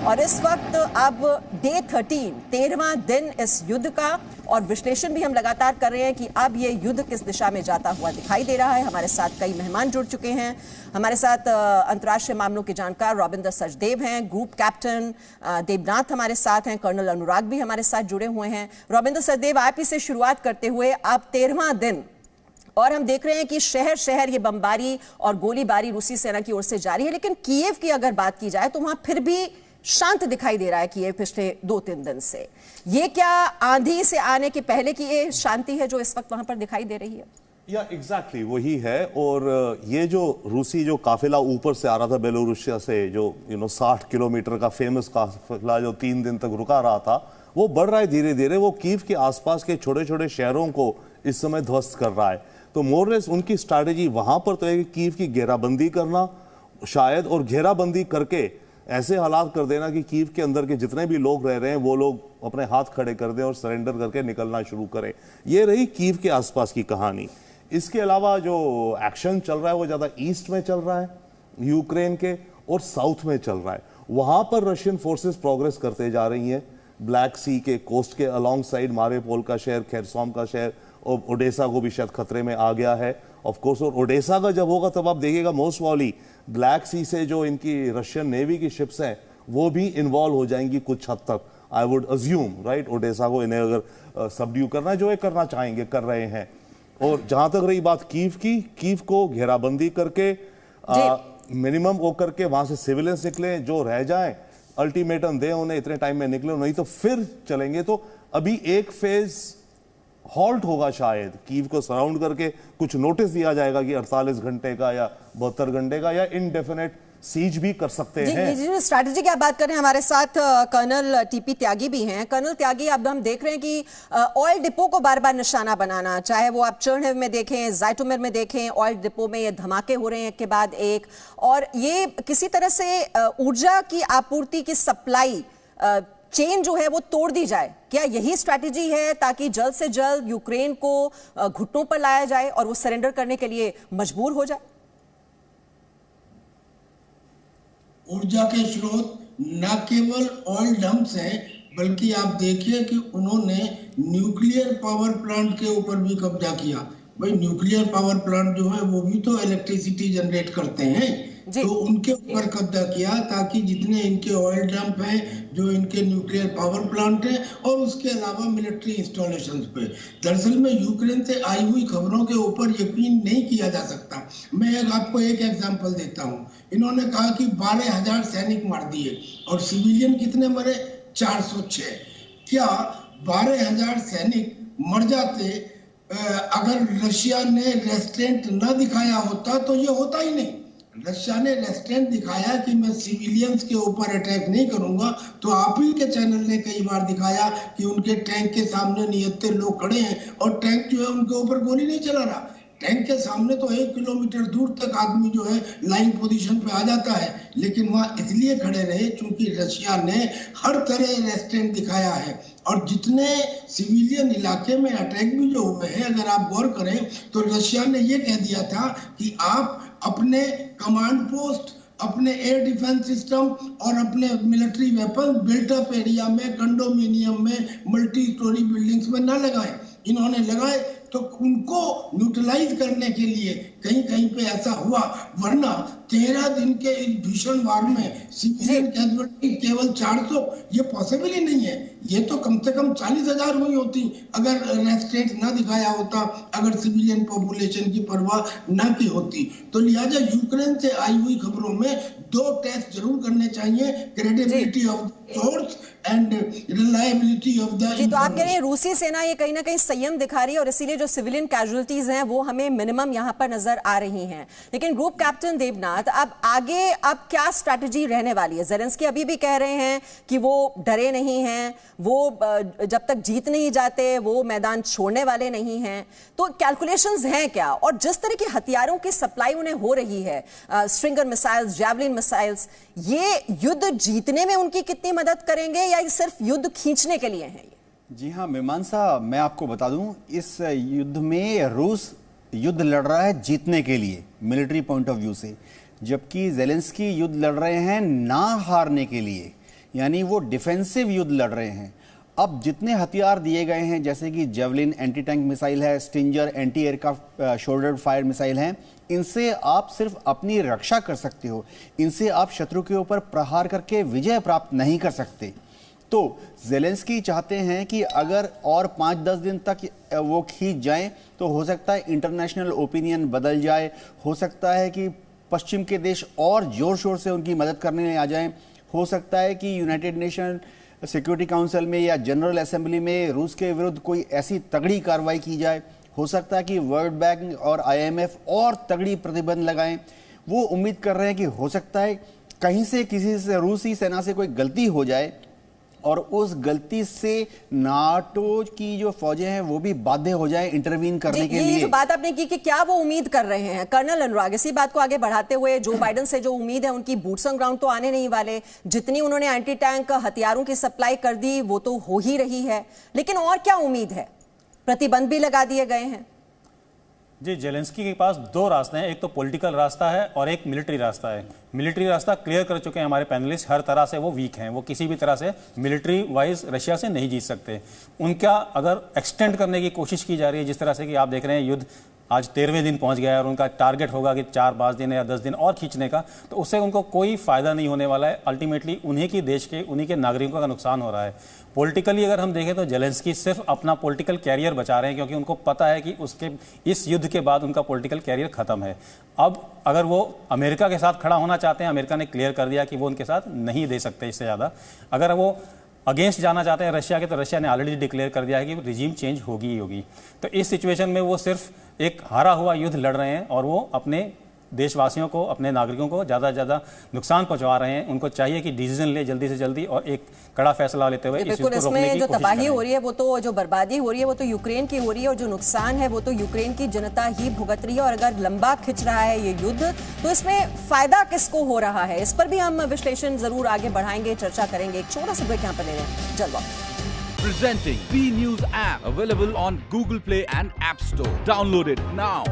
और इस वक्त अब डे 13वां दिन इस युद्ध का, और विश्लेषण भी हम लगातार कर रहे हैं कि अब ये युद्ध किस दिशा में जाता हुआ दिखाई दे रहा है। हमारे साथ कई मेहमान जुड़ चुके हैं। हमारे साथ अंतर्राष्ट्रीय मामलों के जानकार रॉबिंदर सचदेव हैं, ग्रुप कैप्टन देवनाथ हमारे साथ हैं, कर्नल अनुराग भी हमारे साथ जुड़े हुए हैं। रॉबिंदर सचदेव, आप ही से शुरुआत करते हुए, अब 13वां दिन और हम देख रहे हैं कि शहर शहर ये बमबारी और गोलीबारी रूसी सेना की ओर से जारी है, लेकिन कीव की अगर बात की जाए तो वहां फिर भी शांत दिखाई दे रहा है कीव पिछले 2-3 दिन से। ये क्या आंधी से आने के पहले की ये शांति है जो इस वक्त वहां पर दिखाई दे रही है? या एग्जैक्टली वही है। और ये जो रूसी जो काफिला ऊपर से आ रहा था बेलोरूसिया से, जो 60 किलोमीटर का फेमस काफिला जो 3 दिन तक रुका रहा था, वो बढ़ रहा है धीरे धीरे। वो कीव के आसपास के छोटे छोटे शहरों को इस समय ध्वस्त कर रहा है। तो मोरलेस उनकी स्ट्रैटेजी वहां पर तो है कि कीव की घेराबंदी करना शायद, और घेराबंदी करके ऐसे हालात कर देना कि कीव के अंदर के जितने भी लोग रह रहे हैं वो लोग अपने हाथ खड़े कर दें और सरेंडर करके निकलना शुरू करें। ये रही कीव के आसपास की कहानी। इसके अलावा जो एक्शन चल रहा है वो ज़्यादा ईस्ट में चल रहा है यूक्रेन के, और साउथ में चल रहा है। वहाँ पर रशियन फोर्सेस प्रोग्रेस करते जा रही हैं ब्लैक सी के कोस्ट के अलॉन्ग साइड। मारियोपोल का शहर, खेरसोम का शहर, और ओडेसा को भी शायद खतरे में आ गया है ऑफ कोर्स। और ओडेसा का जब होगा तब आप देखिएगा मोस्ट वॉली ब्लैक सी से जो इनकी रशियन नेवी की शिप्स हैं वो भी इन्वॉल्व हो जाएंगी कुछ हद तक, I would assume, right. Odessa को इन्हें अगर सबड्यू करना है, जो ये करना चाहेंगे कर रहे हैं। और जहां तक रही बात कीव की, कीव को घेराबंदी करके मिनिमम वो करके वहां से सिविलियंस निकले, जो रह जाएं अल्टीमेटम दें उन्हें, इतने टाइम में निकले, नहीं तो फिर चलेंगे। तो अभी एक फेज हॉल्ट होगा शायद, कीव को सराउंड करके कुछ नोटिस दिया जाएगा कि 48 घंटे का या 72 घंटे का, या इनडेफिनेट सीज भी कर सकते हैं। जी, स्ट्रैटेजी की आप बात कर रहे हैं, हमारे साथ कर्नल टीपी त्यागी भी हैं। कर्नल त्यागी, अब हम देख रहे हैं कि ऑयल डिपो को बार बार निशाना बनाना, चाहे वो आप चर्निव में देखें, ज़ाइटोमिर में देखें, ऑयल डिपो में ये धमाके हो रहे हैं एक के बाद एक, और ये किसी तरह से ऊर्जा की आपूर्ति की सप्लाई चेन जो है वो तोड़ दी जाए। क्या यही स्ट्रैटेजी है ताकि जल्द से जल्द यूक्रेन को घुटनों पर लाया जाए और वो सरेंडर करने के लिए मजबूर हो जाए? ऊर्जा के स्रोत न केवल ऑयल डंप्स हैं, बल्कि आप देखिए कि उन्होंने न्यूक्लियर पावर प्लांट के ऊपर भी कब्जा किया। भाई न्यूक्लियर पावर प्लांट जो है वो भी तो इलेक्ट्रिसिटी जनरेट करते हैं, तो उनके ऊपर कब्जा किया ताकि जितने इनके ऑयल डंप हैं, जो इनके न्यूक्लियर पावर प्लांट हैं, और उसके अलावा मिलिट्री इंस्टॉलेशंस पे। दरअसल में यूक्रेन से आई हुई खबरों के ऊपर यकीन नहीं किया जा सकता। मैं आपको एक एग्जांपल देता हूं। इन्होंने कहा कि 12,000 सैनिक मार दिए, और सिविलियन कितने मरे? 406। क्या 12,000 सैनिक मर जाते अगर रशिया ने रेस्ट्रेंट न दिखाया होता? तो ये होता ही नहीं। रशिया ने रेस्ट्रेंट दिखाया कि मैं सिविलियंस के ऊपर अटैक नहीं करूंगा, तो आप ही के चैनल ने कई बार दिखाया कि उनके टैंक के सामने निहत्थे लोग खड़े हैं और टैंक जो है उनके ऊपर गोली नहीं चला रहा। टैंक के सामने तो 1 किलोमीटर दूर तक आदमी जो है लाइन पोजीशन पे आ जाता है, लेकिन वहां इसलिए खड़े रहे क्योंकि रशिया ने हर तरह रेस्ट्रेंट दिखाया है। और जितने सिविलियन इलाके में अटैक भी जो हुए हैं, अगर आप गौर करें तो रशिया ने ये कह दिया था कि आप अपने कमांड पोस्ट, अपने एयर डिफेंस सिस्टम और अपने मिलिट्री वेपन बिल्टअप एरिया में, कंडोमिनियम में, मल्टी स्टोरी बिल्डिंग्स में न लगाएं। इन्होंने लगाए तो उनको न्यूट्रलाइज करने के लिए कहीं कहीं पे ऐसा हुआ, वरना 13 दिन के इस भीषण वार में सिविलियन कैजुअलिटी केवल 400, ये पॉसिबल ही नहीं है। ये तो कम से कम 40,000 हुई होती अगर रेस्ट्रेंट ना दिखाया होता, अगर सिविलियन पॉपुलेशन की परवाह ना की होती। तो लिहाजा यूक्रेन से आई हुई खबरों में 2 टेस्ट जरूर करने चाहिए, credibility of source and reliability of the. जी, तो आप कह रहे हैं रूसी सेना ये कहीं ना कहीं संयम दिखा रही है, और इसीलिए जो सिविलियन कैजुअलिटीज हैं वो हमें मिनिमम यहाँ पर नजर आ रही हैं। लेकिन ग्रुप कैप्टन देवनाथ, अब आगे अब क्या स्ट्रैटेजी रहने वाली है? ज़ेलेंस्की अभी भी कह रहे हैं कि वो डरे नहीं हैं, वो जब तक जीत नहीं जाते वो मैदान छोड़ने वाले नहीं हैं। तो कैलकुलेशंस हैं क्या? और जिस तरह के हथियारों की सप्लाई उन्हें हो रही है, स्ट्रिंगर मिसाइल्स, जैवलिन मिसाइल्स, ये युद्ध जीतने में उनकी कितनी मदद करेंगे या सिर्फ युद्ध खींचने के लिए हैं? जी हाँ मीमांसा, मैं आपको बता दूं, इस युद्ध में रूस युद्ध लड़ रहा है जीतने के लिए मिलिट्री पॉइंट ऑफ व्यू से, जबकि ज़ेलेंस्की युद्ध लड़ रहे हैं ना हारने के लिए। यानी वो डिफेंसिव युद्ध लड़ रहे हैं। अब जितने हथियार दिए गए हैं, जैसे कि जेवलिन एंटी टैंक मिसाइल है, Stinger anti aircraft shoulder fire missile हैं, इनसे आप सिर्फ अपनी रक्षा कर सकते हो, इनसे आप शत्रु के ऊपर प्रहार करके विजय प्राप्त नहीं कर सकते। तो ज़ेलेंस्की चाहते हैं कि अगर और 5-10 दिन तक वो खींच जाएं तो हो सकता है इंटरनेशनल ओपिनियन बदल जाए, हो सकता है कि पश्चिम के देश और जोर शोर से उनकी मदद करने आ जाएं, हो सकता है कि यूनाइटेड नेशन सिक्योरिटी काउंसिल में या जनरल असेंबली में रूस के विरुद्ध कोई ऐसी तगड़ी कार्रवाई की जाए, हो सकता है कि वर्ल्ड बैंक और IMF और तगड़ी प्रतिबंध लगाएं। वो उम्मीद कर रहे हैं कि हो सकता है कहीं से किसी से रूसी सेना से कोई गलती हो जाए और उस गलती से नाटो की जो फौजें हैं वो भी बाध्य हो जाए इंटरवीन करने के लिए। ये जो बात आपने की कि क्या वो उम्मीद कर रहे हैं, कर्नल अनुराग, इसी बात को आगे बढ़ाते हुए जो बाइडेन से जो उम्मीद है उनकी बूट्स ऑन ग्राउंड तो आने नहीं वाले, जितनी उन्होंने एंटी टैंक हथियारों की सप्लाई कर दी वो तो हो ही रही है, लेकिन और क्या उम्मीद है? प्रतिबंध भी लगा दिए गए हैं। जी, जेलेंस्की के पास दो रास्ते हैं, एक तो पॉलिटिकल रास्ता है और एक मिलिट्री रास्ता है। मिलिट्री रास्ता क्लियर कर चुके हैं हमारे पैनलिस्ट, हर तरह से वो वीक हैं, वो किसी भी तरह से मिलिट्री वाइज रशिया से नहीं जीत सकते। उनका अगर एक्सटेंड करने की कोशिश की जा रही है, जिस तरह से कि आप देख रहे हैं युद्ध आज 13वें दिन पहुंच गया है और उनका टारगेट होगा कि 4-5 दिन या 10 दिन और खींचने का, तो उससे उनको कोई फायदा नहीं होने वाला है। अल्टीमेटली उन्हीं की देश के, उन्हीं के नागरिकों का नुकसान हो रहा है। पॉलिटिकली अगर हम देखें तो जेलेंस्की सिर्फ अपना पॉलिटिकल कैरियर बचा रहे हैं, क्योंकि उनको पता है कि उसके इस युद्ध के बाद उनका पॉलिटिकल कैरियर खत्म है। अब अगर वो अमेरिका के साथ खड़ा होना चाहते हैं, अमेरिका ने क्लियर कर दिया कि वो उनके साथ नहीं दे सकते इससे ज़्यादा। अगर वो अगेंस्ट जाना चाहते हैं रशिया के, तो रशिया ने ऑलरेडी डिक्लेयर कर दिया है कि रिजीम चेंज होगी ही होगी। तो इस सिचुएशन में वो सिर्फ एक हारा हुआ युद्ध लड़ रहे हैं और वो अपने देशवासियों को, अपने नागरिकों को ज़्यादा से ज़्यादा नुकसान पहुंचा रहे हैं। उनको चाहिए कि डिसीजन ले जल्दी से जल्दी और एक कड़ा फैसला लेते हुए इस युद्ध को रोकने की जो कोशिश तबाही करें। हो रही है वो तो, जो बर्बादी हो रही है वो तो यूक्रेन की हो रही है, और जो नुकसान है वो तो यूक्रेन की जनता ही भुगत रही है। और अगर लंबा खिंच रहा है ये युद्ध तो इसमें फायदा किसको हो रहा है, इस पर भी हम विश्लेषण जरूर आगे बढ़ाएंगे, चर्चा करेंगे। एक छोटा सा ब्रेक यहाँ पर ले रहे हैं, जल्द वापस। Presenting B News app available on Google Play and App Store. Download it now.